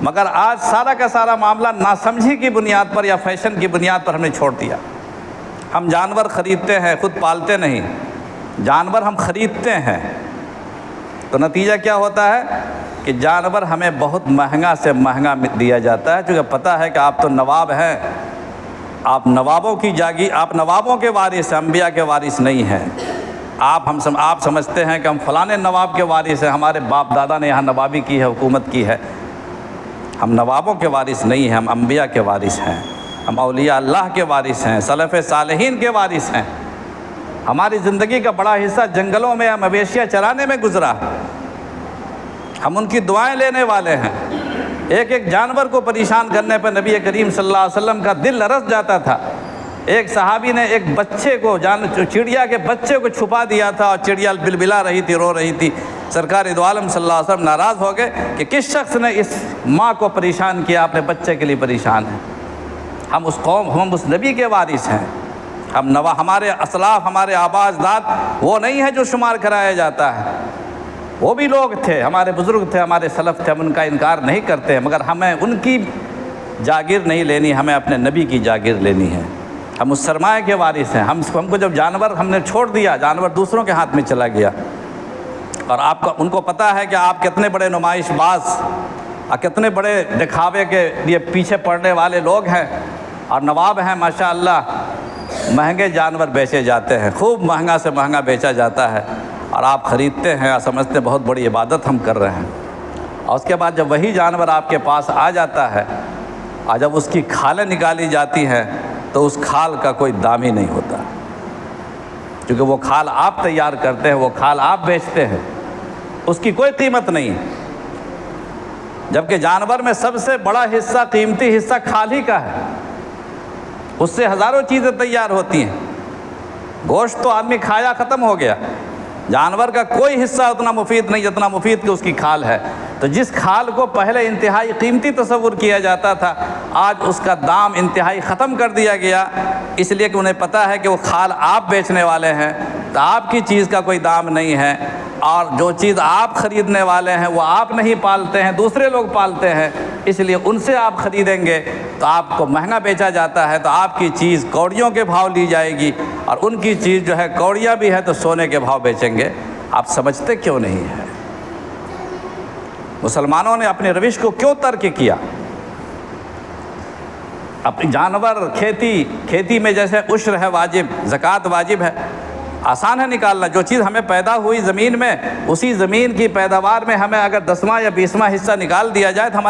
مگر آج سارا کا سارا معاملہ ناسمجھی کی بنیاد پر یا فیشن کی بنیاد پر ہم نے چھوڑ دیا۔ ہم جانور خریدتے ہیں، خود پالتے نہیں، جانور ہم خریدتے ہیں، تو نتیجہ کیا ہوتا ہے کہ جانور ہمیں بہت مہنگا سے مہنگا دیا جاتا ہے، کیونکہ پتہ ہے کہ آپ تو نواب ہیں، آپ نوابوں کی جاگیر، آپ نوابوں کے وارث ہیں، انبیاء کے وارث نہیں ہیں۔ آپ سمجھتے ہیں کہ ہم فلاں نواب کے وارث ہیں، ہمارے باپ دادا نے یہاں نوابی کی ہے، حکومت کی ہے۔ ہم نوابوں کے وارث نہیں ہیں، ہم انبیاء کے وارث ہیں، ہم اولیاء اللہ کے وارث ہیں، سلف صالحین کے وارث ہیں۔ ہماری زندگی کا بڑا حصہ جنگلوں میں یا مویشیاں چرانے میں گزرا، ہم ان کی دعائیں لینے والے ہیں۔ ایک ایک جانور کو پریشان کرنے پر نبی کریم صلی اللہ علیہ وسلم کا دل لرز جاتا تھا۔ ایک صحابی نے ایک بچے کو چڑیا کے بچے کو چھپا دیا تھا، اور چڑیا بلبلا رہی تھی، رو رہی تھی۔ سرکار دو عالم صلی اللہ علیہ وسلم ناراض ہو گئے کہ کس شخص نے اس ماں کو پریشان کیا، اپنے بچے کے لیے پریشان ہے۔ ہم اس قوم، ہم اس نبی کے وارث ہیں، ہمارے اسلاف، ہمارے آباء اجداد وہ نہیں ہے جو شمار کرایا جاتا ہے، وہ بھی لوگ تھے، ہمارے بزرگ تھے، ہمارے سلف تھے، ہم ان کا انکار نہیں کرتے، مگر ہمیں ان کی جاگیر نہیں لینی، ہمیں اپنے نبی کی جاگیر لینی ہے۔ ہم اس سرمایہ کے وارث ہیں۔ ہم کو جب جانور ہم نے چھوڑ دیا، جانور دوسروں کے ہاتھ میں چلا گیا، اور ان کو پتہ ہے کہ آپ کتنے بڑے نمائش باز اور کتنے بڑے دکھاوے کے لیے پیچھے پڑنے والے لوگ ہیں، اور نواب ہیں ماشاءاللہ، مہنگے جانور بیچے جاتے ہیں، خوب مہنگا سے مہنگا بیچا جاتا ہے، اور آپ خریدتے ہیں اور سمجھتے ہیں بہت بڑی عبادت ہم کر رہے ہیں۔ اور اس کے بعد جب وہی جانور آپ کے پاس آ جاتا ہے، اور جب اس کی کھالیں نکالی جاتی ہیں، تو اس کھال کا کوئی دام ہی نہیں ہوتا، کیونکہ وہ کھال آپ تیار کرتے ہیں، وہ کھال آپ بیچتے ہیں، اس کی کوئی قیمت نہیں۔ جبکہ جانور میں سب سے بڑا حصہ، قیمتی حصہ کھال ہی کا ہے، اس سے ہزاروں چیزیں تیار ہوتی ہیں۔ گوشت تو آدمی کھایا ختم ہو گیا، جانور کا کوئی حصہ اتنا مفید نہیں جتنا مفید کہ اس کی کھال ہے۔ تو جس کھال کو پہلے انتہائی قیمتی تصور کیا جاتا تھا، آج اس کا دام انتہائی ختم کر دیا گیا، اس لیے کہ انہیں پتہ ہے کہ وہ کھال آپ بیچنے والے ہیں، تو آپ کی چیز کا کوئی دام نہیں ہے، اور جو چیز آپ خریدنے والے ہیں وہ آپ نہیں پالتے ہیں، دوسرے لوگ پالتے ہیں، اس لیے ان سے آپ خریدیں گے تو آپ کو مہنگا بیچا جاتا ہے، تو آپ کی چیز کوڑیوں کے بھاؤ لی جائے گی، اور ان کی چیز جو ہے کوڑیاں بھی ہے تو سونے کے بھاؤ بیچیں گے۔ آپ سمجھتے کیوں نہیں ہیں؟ مسلمانوں نے اپنے روش کو کیوں ترک کیا؟ اپنی جانور، کھیتی میں جیسے عشر ہے واجب، زکوٰۃ واجب ہے، آسان ہے نکالنا۔ جو چیز ہمیں پیدا ہوئی زمین میں، اسی زمین کی پیداوار میں ہمیں اگر 10واں یا 20واں حصہ نکال دیا جائے تو ہمارے